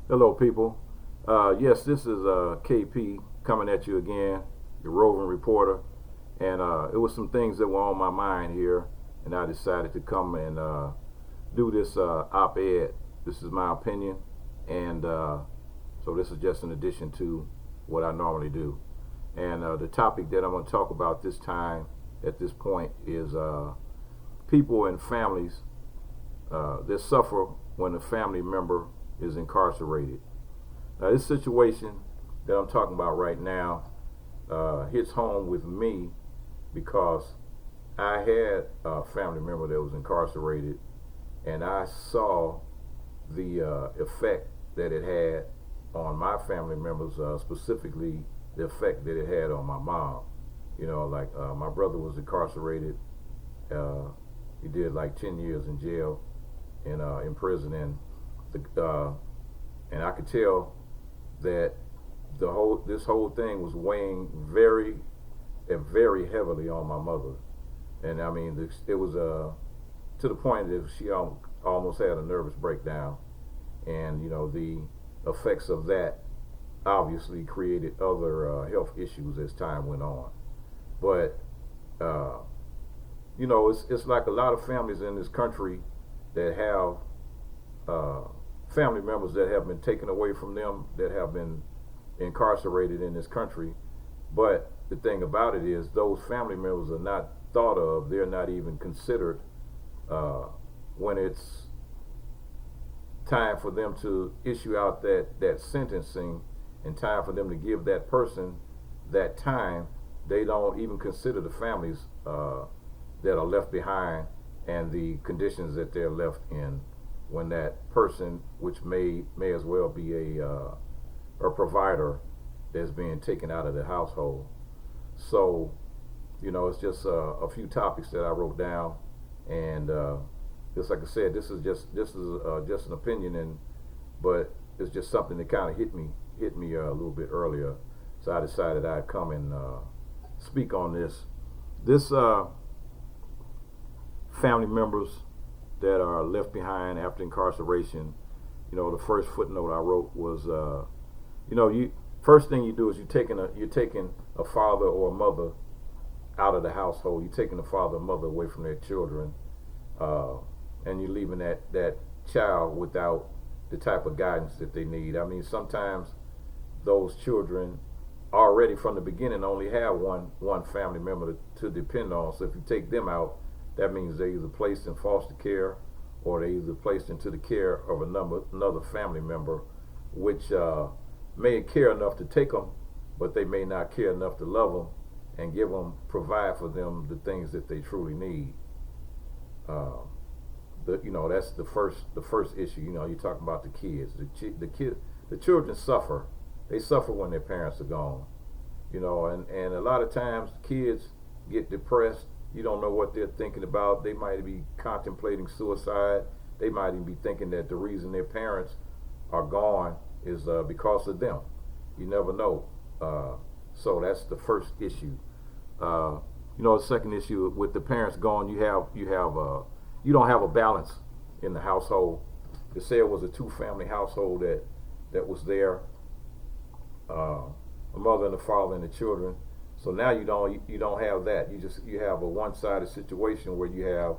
Hello, people. Yes, this is KP coming at you again, your roving reporter. And it was some things that were on my mind here, and I decided to come and do this op-ed. This is my opinion, and so this is just an addition to what I normally do. And the topic that I'm going to talk about this time, at this point, is people and families that suffer when a family member is incarcerated. Now, this situation that I'm talking about right now hits home with me because I had a family member that was incarcerated, and I saw the effect that it had on my family members, specifically the effect that it had on my mom. Like my brother was incarcerated. Uh, he did like 10 years in jail and in prison, and I could tell that this whole thing was weighing very heavily on my mother. And I mean, it was to the point that she almost had a nervous breakdown, and the effects of that obviously created other health issues as time went on. But uh, it's like a lot of families in this country that have family members that have been taken away from them, that have been incarcerated in this country. But the thing about it is, those family members are not thought of. They're not even considered uh, when it's time for them to issue out that sentencing and time for them to give that person that time. They don't even consider the families that are left behind and the conditions that they're left in when that person, which may as well be a provider, that's being taken out of the household. So it's just a few topics that I wrote down, and just like I said, this is just an opinion, but it's just something that kind of hit me a little bit earlier. So I decided I'd come and speak on this. This family members that are left behind after incarceration. The first footnote I wrote was, you first thing you do is you're taking a father or a mother out of the household. You're taking the father and mother away from their children, uh, and you're leaving that child without the type of guidance that they need. I mean, sometimes those children already from the beginning only have one family member to depend on. So if you take them out, that means they're either placed in foster care or they're either placed into the care of another family member, which may care enough to take them, but they may not care enough to love them and provide for them the things that they truly need. Uh, that's the first issue. You're talking about the kids. The children suffer. They suffer when their parents are gone. And a lot of times kids get depressed. You don't know what they're thinking about. They might be contemplating suicide. They might even be thinking that the reason their parents are gone is because of them. You never know. So that's the first issue. The second issue, with the parents gone, you don't have a balance in the household. To say it was a two-family household that was there, a mother and a father and the children. So now you don't have that. You have a one-sided situation where you have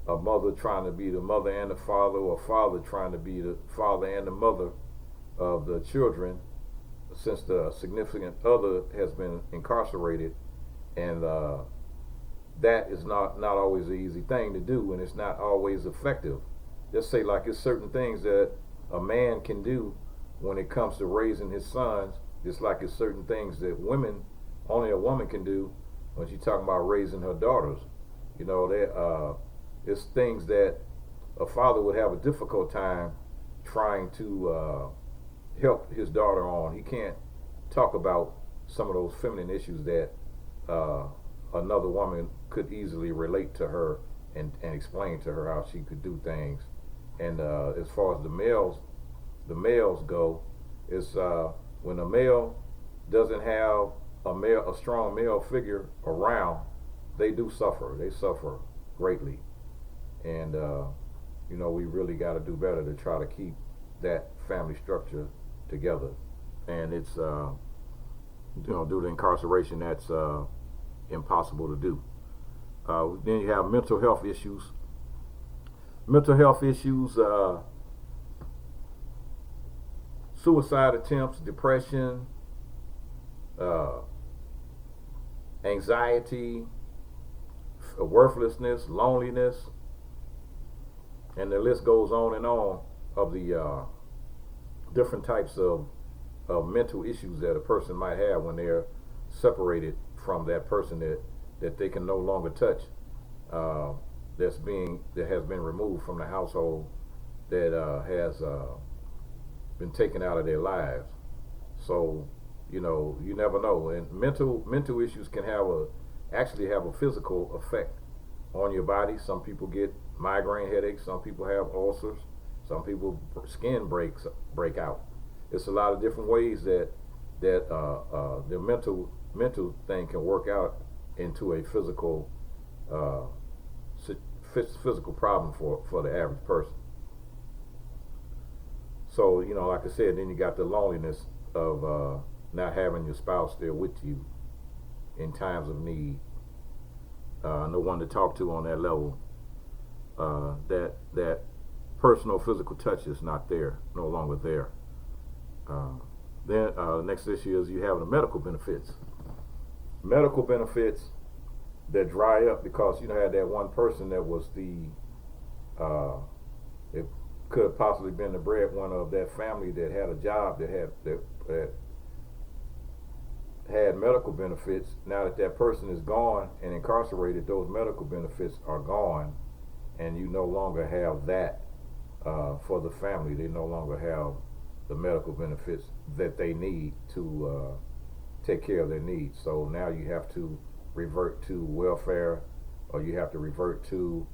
a mother trying to be the mother and the father, or a father trying to be the father and the mother of the children, since the significant other has been incarcerated, and that is not always an easy thing to do, and it's not always effective. Just say, like, it's certain things that a man can do when it comes to raising his sons, just like it's certain things that only a woman can do when she's talking about raising her daughters. It's things that a father would have a difficult time trying to help his daughter on. He can't talk about some of those feminine issues that uh, another woman could easily relate to her and explain to her how she could do things. And as far as the males go, it's when a male doesn't have a strong male figure around, they do suffer. They suffer greatly, and we really got to do better to try to keep that family structure together. And it's due to incarceration, that's impossible to do. Then you have mental health issues. Mental health issues, suicide attempts, depression, anxiety, worthlessness, loneliness, and the list goes on and on of the different types of mental issues that a person might have when they're separated from that person that they can no longer touch, that has been removed from the household, that has been taken out of their lives. So you never know, and mental issues can actually have a physical effect on your body. Some people get migraine headaches. Some people have ulcers. Some people skin break out. It's a lot of different ways that the mental thing can work out into a physical problem for the average person. So like I said, then you got the loneliness of not having your spouse there with you in times of need. No one to talk to on that level. That personal physical touch is not there, no longer there. Then the next issue is you have the medical benefits. Medical benefits that dry up because had that one person that was it could have possibly been the breadwinner of that family, that had a job, that had medical benefits. Now that person is gone and incarcerated, those medical benefits are gone, and you no longer have that for the family. They no longer have the medical benefits that they need to take care of their needs. So now you have to revert to welfare, or you have to revert to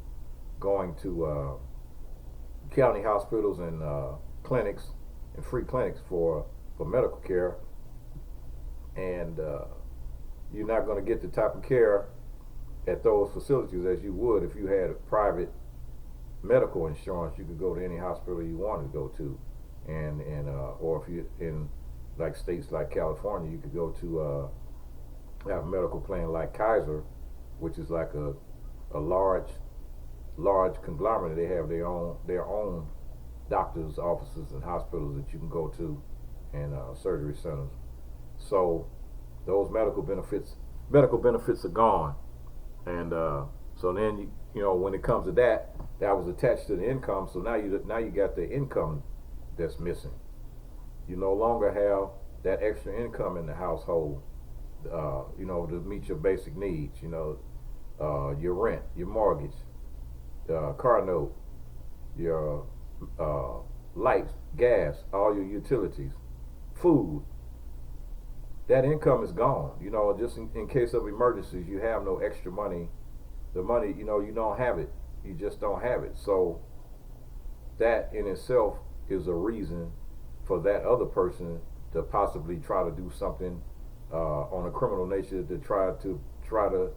going to county hospitals and clinics and free clinics for medical care. And you're not going to get the type of care at those facilities as you would if you had a private medical insurance. You could go to any hospital you wanted to go to, and or if you in like states like California, you could go to have a medical plan like Kaiser, which is like a large conglomerate. They have their own doctors' offices and hospitals that you can go to, and surgery centers. So those medical benefits are gone, and so then when it comes to that was attached to the income. So now you got the income that's missing. You no longer have that extra income in the household, to meet your basic needs. Your rent, your mortgage, car note, your lights, gas, all your utilities, food. That income is gone. Just in case of emergencies, you have no extra money. The money, you don't have it. You just don't have it. So that in itself is a reason for that other person to possibly try to do something on a criminal nature, to try to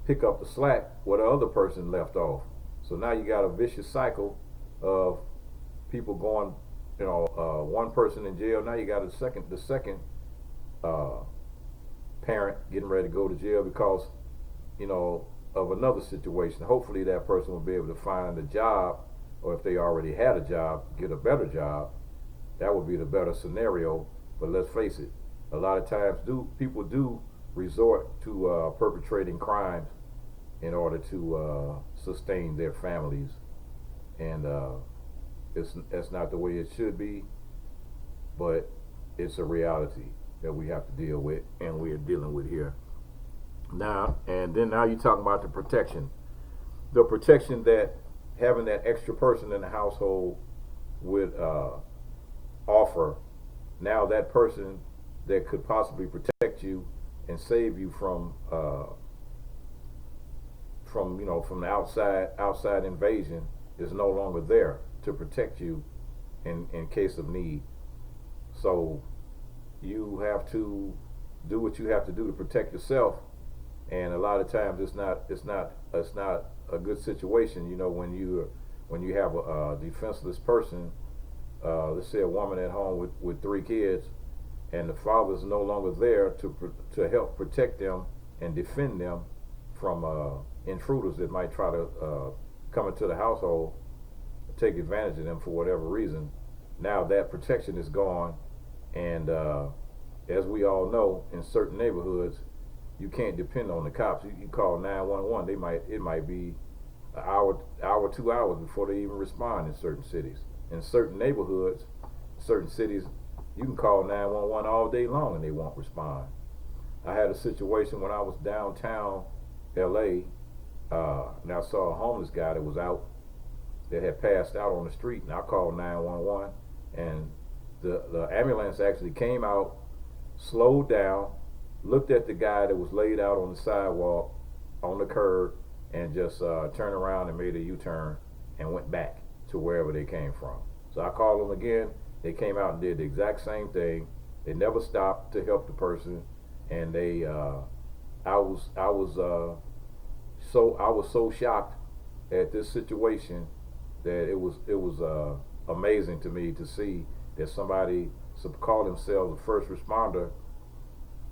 pick up the slack where the other person left off. So now you got a vicious cycle of people going, one person in jail. Now you got the second parent getting ready to go to jail because of another situation. Hopefully that person will be able to find a job, or if they already had a job, get a better job. That would be the better scenario. But let's face it, a lot of times people do resort to perpetrating crimes in order to sustain their families, and that's not the way it should be, but it's a reality that we have to deal with, and we are dealing with here now. And then now you're talking about the protection that having that extra person in the household would offer. Now that person that could possibly protect you and save you from the outside invasion is no longer there to protect you in case of need. So you have to do what you have to do to protect yourself, and a lot of times it's not a good situation. When you have a defenseless person let's say a woman at home with 3 kids, and the father's no longer there to help protect them and defend them from intruders that might try to come into the household, take advantage of them for whatever reason. Now that protection is gone, and as we all know, in certain neighborhoods, you can't depend on the cops. You call 911, it might be an hour, 2 hours before they even respond in certain cities. In certain neighborhoods, certain cities, you can call 911 all day long and they won't respond. I had a situation when I was downtown LA, and I saw a homeless guy that was out, that had passed out on the street, and I called 911, and the ambulance actually came out, slowed down, looked at the guy that was laid out on the sidewalk, on the curb, and just turned around and made a U-turn and went back to wherever they came from. So I called them again. They came out and did the exact same thing. They never stopped to help the person, and I was so shocked at this situation that it was amazing to me to see that somebody call themselves a first responder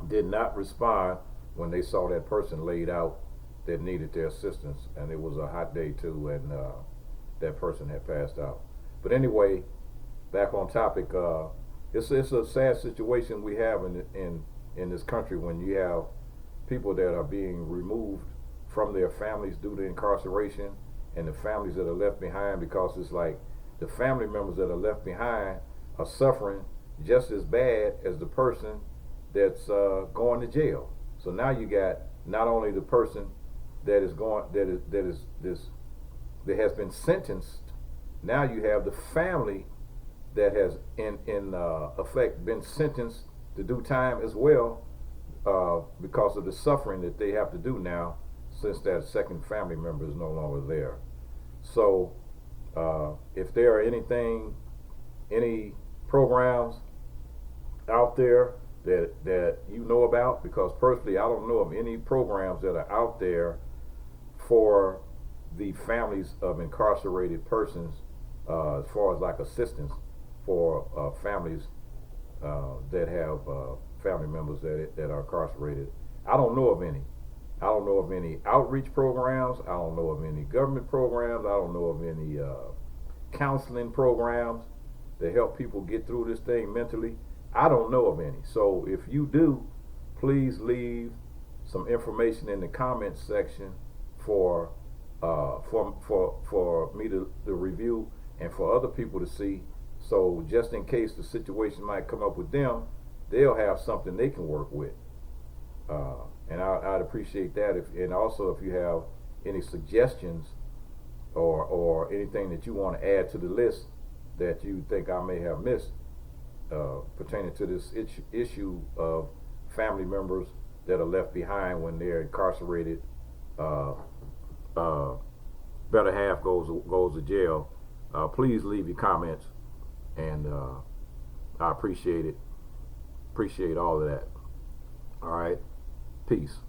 did not respond when they saw that person laid out that needed their assistance, and it was a hot day too, and that person had passed out. But anyway, back on topic, it's a sad situation we have in this country when you have people that are being removed from their families due to incarceration, and the families that are left behind, because it's like the family members that are left behind are suffering just as bad as the person that's going to jail. So now you got not only the person that has been sentenced, now you have the family that has in effect been sentenced to do time as well, because of the suffering that they have to do now, since that second family member is no longer there. So if there are any programs out there that you know about, because personally I don't know of any programs that are out there for the families of incarcerated persons, as far as like assistance for families that have family members that are incarcerated. I don't know of any. I don't know of any outreach programs. I don't know of any government programs. I don't know of any counseling programs that help people get through this thing mentally. I don't know of any. So if you do, please leave some information in the comments section for me to review and for other people to see. So just in case the situation might come up with them, they'll have something they can work with. And I'd appreciate that. And also if you have any suggestions or anything that you want to add to the list that you think I may have missed, pertaining to this issue of family members that are left behind when they're incarcerated, better half goes to jail. Please leave your comments, and I appreciate it. Appreciate all of that. All right, peace.